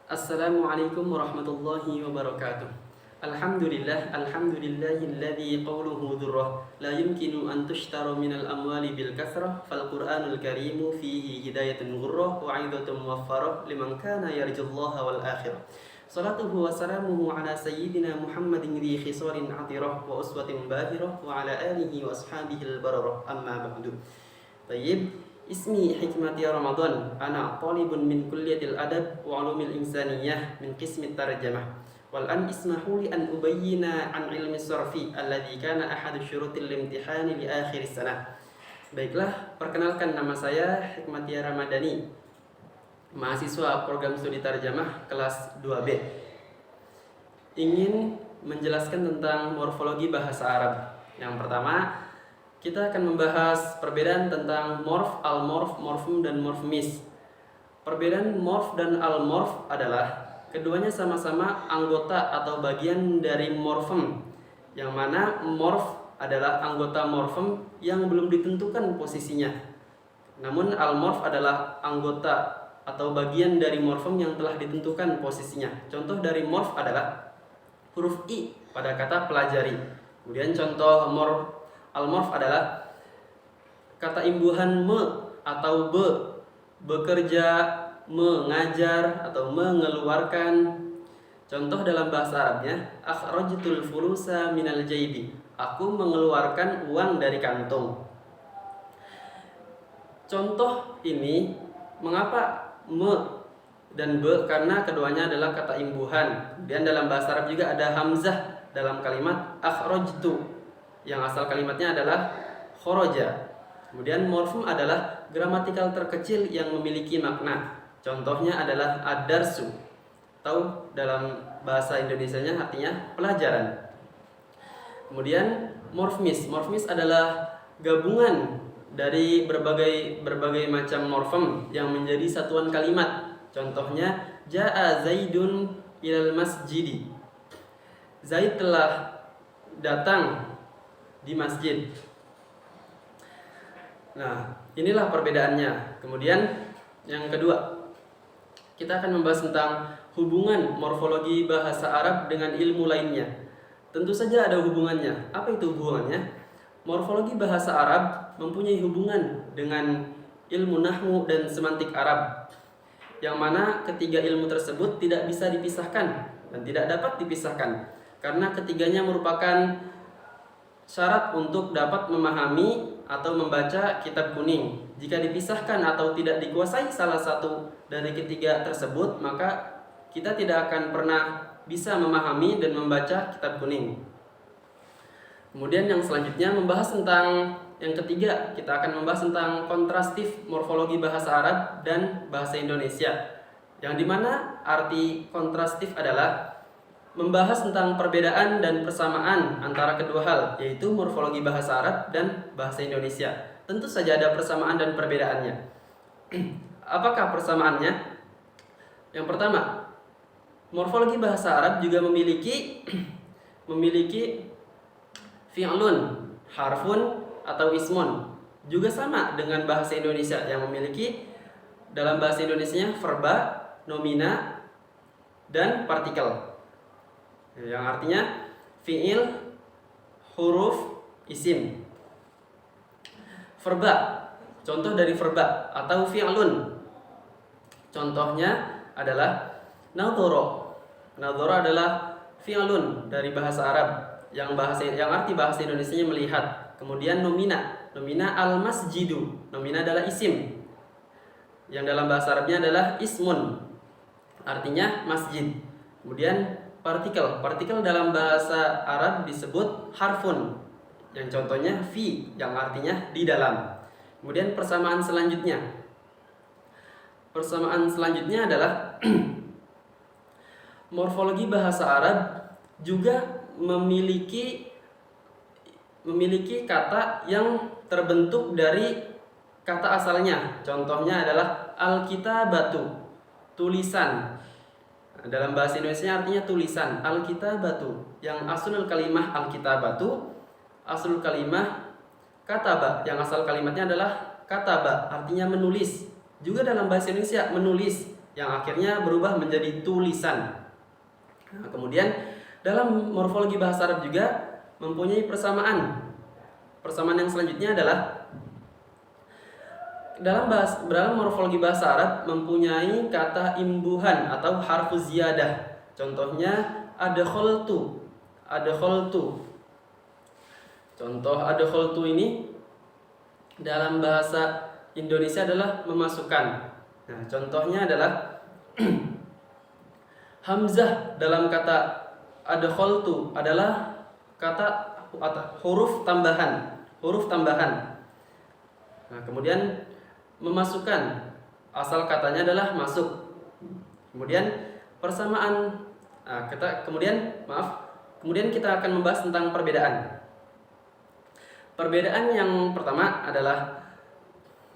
Assalamualaikum warahmatullahi wabarakatuh. Alhamdulillahilladzi qawluhu dzurrah la yumkinu an tushtara minal amwali bil kasrah fal Qur'anul karimu fihi hidayatun ghurrah wa 'idatun muwaffarah liman kana yarjullaha wal akhirah. Salatuhu wa salamuhu ala sayyidina Muhammadin dzi khisarin 'atirah wa uswatin bahirah wa ala alihi wa ashabihi al bararah. Amma ba'du. Tayyib. Ismi hikmati Ramadan. Ana talibun min kulliyatil adab wa ulumil insaniyah min qismit tarjamah. Wal an ismahu li an ubayyina an ilmi sarfi alladhi kana ahadu syurutil imtihani li akhir sanah. Baiklah, perkenalkan, nama saya Hikmatia Ramadhani, mahasiswa program studi tarjamah kelas 2B. Ingin menjelaskan tentang morfologi bahasa Arab. Yang pertama, kita akan membahas perbedaan tentang morf, almorf, morfem, dan morfemis. Perbedaan morf dan almorf adalah keduanya sama-sama anggota atau bagian dari morfem, yang mana morf adalah anggota morfem yang belum ditentukan posisinya. Namun almorf adalah anggota atau bagian dari morfem yang telah ditentukan posisinya. Contoh dari morf adalah huruf I pada kata pelajari. Kemudian contoh almorf adalah kata imbuhan me atau be, bekerja, mengajar, atau mengeluarkan. Contoh dalam bahasa Arabnya, akhrajtul fulusa minal jaibi, aku mengeluarkan uang dari kantong. Contoh ini, mengapa me dan be? Karena keduanya adalah kata imbuhan. Dan dalam bahasa Arab juga ada hamzah dalam kalimat akhrajtu, yang asal kalimatnya adalah khoroja. Kemudian morfem adalah gramatikal terkecil yang memiliki makna. Contohnya adalah ad-darsu, atau dalam bahasa Indonesianya artinya pelajaran. Kemudian morfemis. Morfemis adalah gabungan dari berbagai macam morfem yang menjadi satuan kalimat. Contohnya jaa zaidun ilal masjidi, Zaid telah datang di masjid. Nah, inilah perbedaannya. Kemudian yang kedua, kita akan membahas tentang hubungan morfologi bahasa Arab dengan ilmu lainnya. Tentu saja ada hubungannya. Apa itu hubungannya? Morfologi bahasa Arab mempunyai hubungan dengan ilmu nahwu dan semantik Arab, yang mana ketiga ilmu tersebut tidak bisa dipisahkan dan tidak dapat dipisahkan, karena ketiganya merupakan syarat untuk dapat memahami atau membaca kitab kuning. Jika dipisahkan atau tidak dikuasai salah satu dari ketiga tersebut, maka kita tidak akan pernah bisa memahami dan membaca kitab kuning. Kemudian yang selanjutnya membahas tentang yang ketiga, kita akan membahas tentang kontrastif morfologi bahasa Arab dan bahasa Indonesia. Yang dimana arti kontrastif adalah membahas tentang perbedaan dan persamaan antara kedua hal, yaitu morfologi bahasa Arab dan bahasa Indonesia. Tentu saja ada persamaan dan perbedaannya. Apakah persamaannya? Yang pertama, morfologi bahasa Arab juga memiliki fi'lun, harfun, atau ismun. Juga sama dengan bahasa Indonesia yang memiliki dalam bahasa Indonesianya verba, nomina, dan partikel, yang artinya fi'il, huruf, isim. Verba, contoh dari verba atau fi'lun, contohnya adalah nadhara. Nadhara adalah fi'lun dari bahasa Arab yang arti bahasa Indonesianya melihat. Kemudian nomina al-masjidu, nomina adalah isim, yang dalam bahasa Arabnya adalah ismun, artinya masjid. Kemudian partikel dalam bahasa Arab disebut harfun, yang contohnya fi, yang artinya di dalam. Kemudian persamaan selanjutnya adalah morfologi bahasa Arab juga memiliki kata yang terbentuk dari kata asalnya. Contohnya adalah alkitabatu, tulisan. Dalam bahasa Indonesia artinya tulisan, alkitabatu, yang aslul kalimah alkitabatu, aslul kalimah kataba, yang asal kalimatnya adalah kataba, artinya menulis. Juga dalam bahasa Indonesia menulis, yang akhirnya berubah menjadi tulisan. Nah, kemudian dalam morfologi bahasa Arab juga mempunyai persamaan. Persamaan yang selanjutnya adalah dalam morfologi bahasa Arab mempunyai kata imbuhan atau harfu ziyadah. Contohnya adkhaltu. Contoh adkhaltu ini dalam bahasa Indonesia adalah memasukkan. Nah, contohnya adalah hamzah dalam kata adkhaltu adalah kata huruf tambahan. Nah, kemudian memasukkan, asal katanya adalah masuk. Kemudian persamaan. Nah, kemudian kita akan membahas tentang perbedaan. Perbedaan yang pertama adalah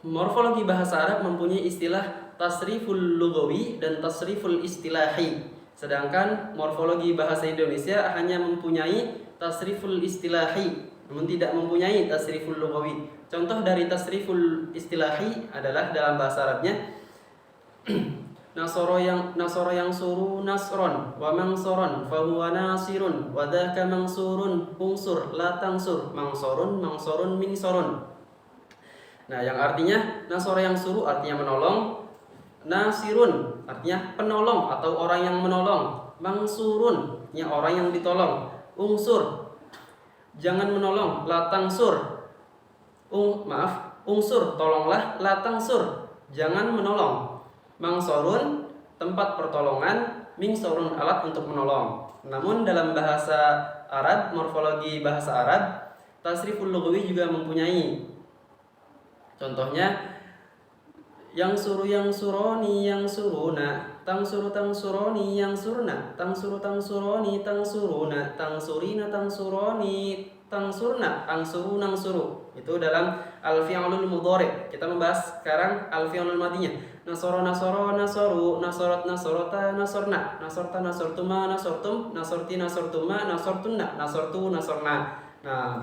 morfologi bahasa Arab mempunyai istilah tasriful lughawi dan tasriful istilahi. Sedangkan morfologi bahasa Indonesia hanya mempunyai tasriful istilahi, namun tidak mempunyai tasriful lughawi. Contoh dari tasriful istilahi adalah dalam bahasa Arabnya nasoro yang suru nasron wa mangsoron fa huwa nasirun wa dzaka mangsurun unsur la tangsur mangsorun minsorun. Nah, yang artinya nasoro yang suru artinya menolong, nasirun artinya penolong atau orang yang menolong, mangsurun artinya orang yang ditolong, unsur jangan menolong, la tangsur unsur tolonglah, la tangsur jangan menolong, mangsorun tempat pertolongan, mingsorun alat untuk menolong. Namun dalam bahasa Arab, morfologi bahasa Arab, tasriful lughawi juga mempunyai. Contohnya yang suroni yang suruna, tangsuroni yang surna, tangsuroni tangsuruna, tangsurina tangsuroni tangsurna, angsuru. Itu dalam al-fi'lul mudhari'. Kita membahas sekarang al-fi'lul madhinya. Nasoro nasoru, nasorot nasorota, nasorna, nasorta nasortuma, nasortum, nasorti nasortuma, nasortunna, nasortu nasorna. Nah,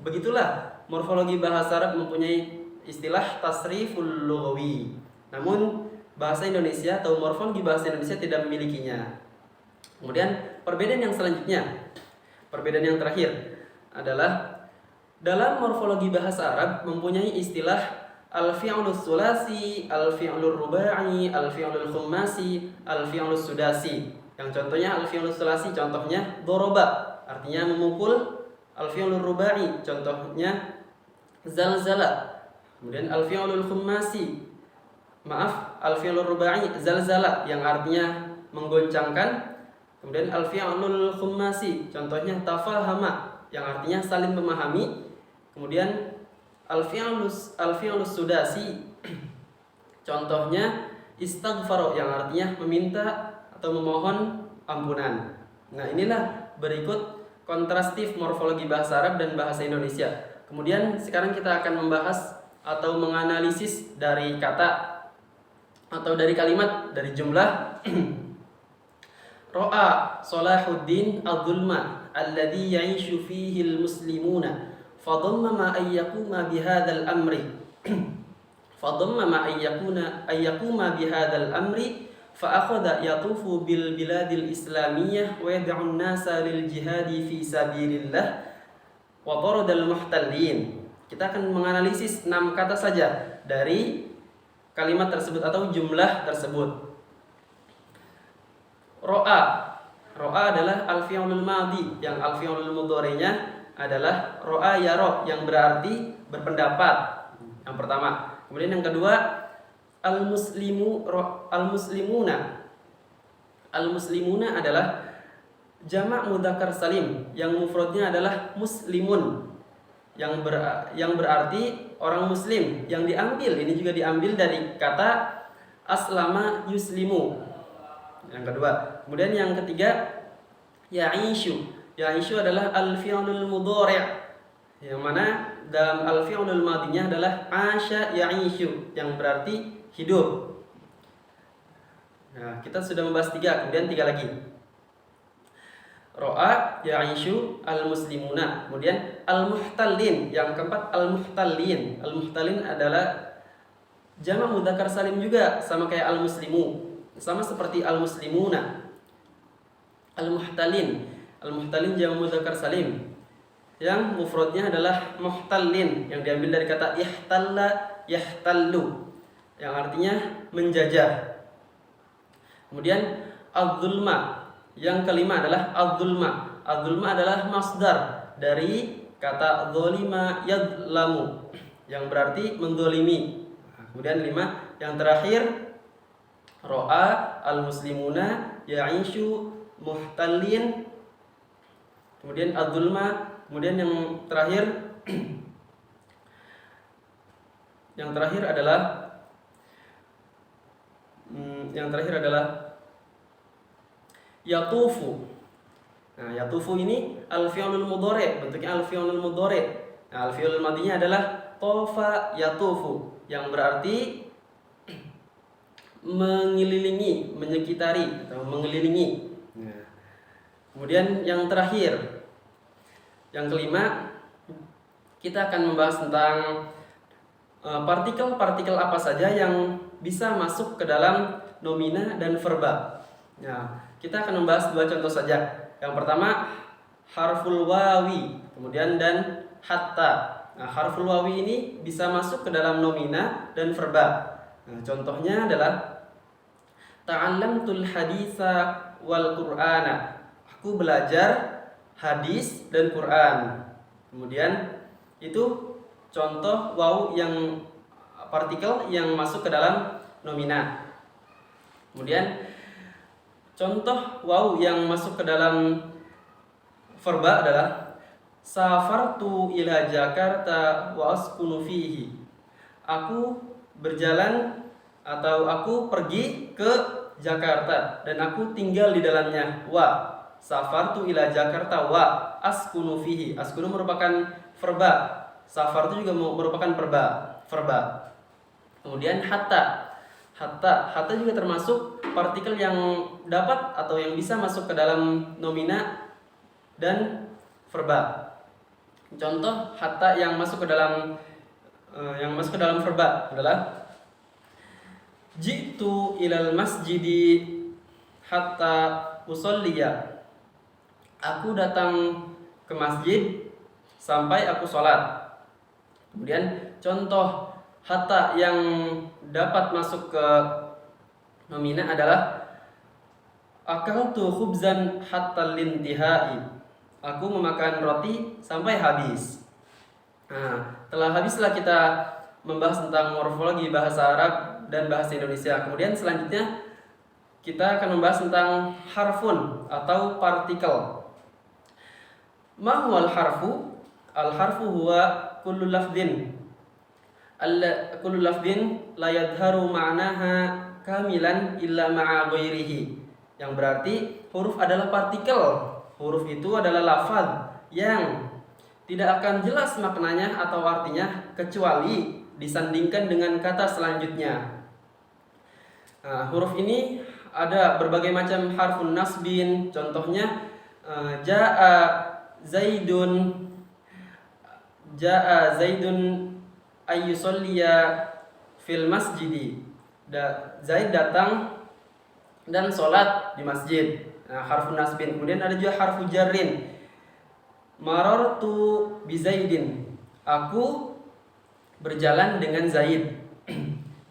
begitulah morfologi bahasa Arab mempunyai istilah tasriful lughawi. Namun bahasa Indonesia atau morfologi bahasa Indonesia tidak memilikinya. Kemudian perbedaan yang selanjutnya, perbedaan yang terakhir adalah dalam morfologi bahasa Arab mempunyai istilah al-fi'lus sulasi, al-fi'lur rubai, al-fi'lul khummasi, al-fi'lus sudasi. Yang contohnya al-fi'lus sulasi contohnya doroba, artinya memukul. Al-fi'lur rubai contohnya zalzala. Kemudian al-fi'lul khummasi, al-fi'lur rubai zalzala yang artinya menggoncangkan. Kemudian al-fi'lul khummasi contohnya tafahama yang artinya saling memahami. Kemudian al-fi'lus sudasi contohnya istaghfaro yang artinya meminta atau memohon ampunan. Nah, inilah berikut kontrastif morfologi bahasa Arab dan bahasa Indonesia. Kemudian sekarang kita akan membahas atau menganalisis dari kata atau dari kalimat, dari jumlah. Ra'a Salahuddin al-Zulma alladhi ya'ishu fihi al-muslimuna fadhammama an yaquma bihadzal amri fa akhadha yatufu bil biladil islamiyah wa yad'u an-nasa lil jihadi fi sabilillah wa taradal muhtallin. Kita akan menganalisis 6 kata saja dari kalimat tersebut atau jumlah tersebut. Ro'a adalah al-fi'lul madhi, yang al-fi'lul mudhari'nya adalah ro'a yaro yang berarti berpendapat. Yang pertama. Kemudian yang kedua al-muslimuna adalah jamak mudzakkar salim yang mufradnya adalah muslimun yang berarti orang muslim. Yang diambil ini juga diambil dari kata aslama yuslimu. Yang kedua. Kemudian yang ketiga ya'ishu adalah al-fi'lul mudhari', yang mana dalam al-fi'lul madhinya adalah asya ya'ishu yang berarti hidup. Nah, kita sudah membahas 3, kemudian 3 lagi. Ro'a ya'ishu al-muslimuna. Kemudian al-muhtallin, yang keempat al-muhtallin. Al-muhtallin adalah jamak mudzakkar salim juga sama kayak al-muslimu. sama seperti al-muslimuna, al-muhtalin. Al-muhtalin jamak mudzakkar salim, yang mufradnya adalah muhtallin, yang diambil dari kata ihtalla yahtallu, yang artinya menjajah. Kemudian az-zulma, yang kelima adalah az-zulma. Az-zulma adalah masdar dari kata zolima yadlamu, yang berarti mendolimi. Kemudian 5, yang terakhir ro'a al-muslimuna ya'ishu muhtallin. Kemudian az-zulma. Kemudian yang terakhir adalah yatufu. Nah, yatufu ini al-fi'lul mudhari', bentuknya al-fi'lul mudhari'. Nah, al-fi'lul madinya adalah tofa yatufu, yang berarti mengelilingi, menyekitari atau mengelilingi. Nah, kemudian yang terakhir, yang kelima, kita akan membahas tentang partikel-partikel apa saja yang bisa masuk ke dalam nomina dan verba. Nah, kita akan membahas 2 contoh saja. Yang pertama, harful wawi, kemudian dan hatta. Nah, harful wawi ini bisa masuk ke dalam nomina dan verba. Nah, contohnya adalah ta'allamtul haditsa wal qur'ana. Aku belajar hadis dan Quran. Kemudian itu contoh waw yang partikel yang masuk ke dalam nomina. Kemudian contoh waw yang masuk ke dalam verba adalah safartu ila Jakarta wa askunu fihi. Aku berjalan atau aku pergi ke Jakarta dan aku tinggal di dalamnya. Wa safartu ila Jakarta wa askunu fihi. Askunu merupakan verba. Safartu juga merupakan verba. Kemudian hatta. Hatta juga termasuk partikel yang dapat atau yang bisa masuk ke dalam nomina dan verba. Contoh hatta yang masuk ke dalam verba adalah jitu ilal masjidi hatta usolliya. Aku datang ke masjid sampai aku sholat. Kemudian contoh hatta yang dapat masuk ke nomina adalah akaltu khubzan hatta lintihai. Aku memakan roti sampai habis. Nah, telah habislah kita membahas tentang morfologi bahasa Arab dan bahasa Indonesia. Kemudian selanjutnya kita akan membahas tentang harfun atau partikel. Ma huwal harfu? Al-harfu huwa kullu lafdhin la yadharu ma'naha kamilan illa ma'a ghairihi. Yang berarti huruf adalah partikel. Huruf itu adalah lafaz yang tidak akan jelas maknanya atau artinya kecuali disandingkan dengan kata selanjutnya. Nah, huruf ini ada berbagai macam harfun nasbin. Contohnya ja'a Zaidun ayyusolliya fil masjidi. Zaid datang dan sholat di masjid. Nah, harfun nasbin. Kemudian ada juga harfu jarrin. Marartu bi Zaidin. Aku berjalan dengan Zaid.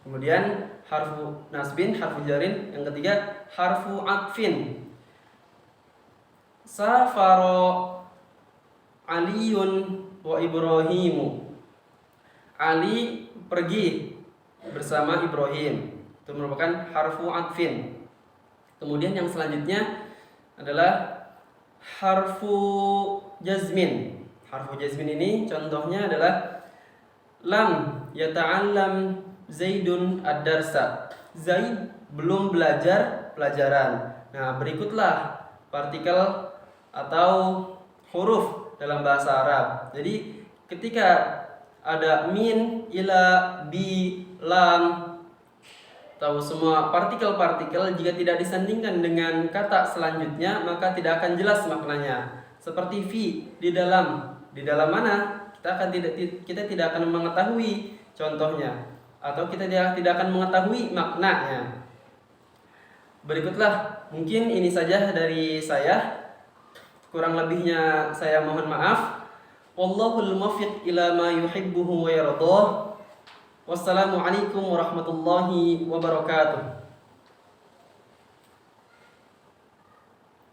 Kemudian harfu nasbin, harfu jarrin. Yang ketiga harfu atfin. Safaro Aliyun wa Ibrahimu. Ali pergi bersama Ibrahim. Itu merupakan harfu atfin. Kemudian yang selanjutnya adalah harfu jazmin. Harfu jazmin ini contohnya adalah lam yata'allam Zaidun ad-darsa. Zaid belum belajar pelajaran. Nah, berikutlah partikel atau huruf dalam bahasa Arab. Jadi ketika ada min, ila, bi, lam, tahu semua partikel-partikel jika tidak disandingkan dengan kata selanjutnya maka tidak akan jelas maknanya. Seperti fi, di dalam mana? Kita tidak akan mengetahui contohnya atau kita tidak akan mengetahui maknanya. Berikutlah, mungkin ini saja dari saya. Kurang lebihnya saya mohon maaf. Wallahul muwaffiq ila ma yuhibbuhu wa yardah. Wassalamualaikum warahmatullahi wabarakatuh.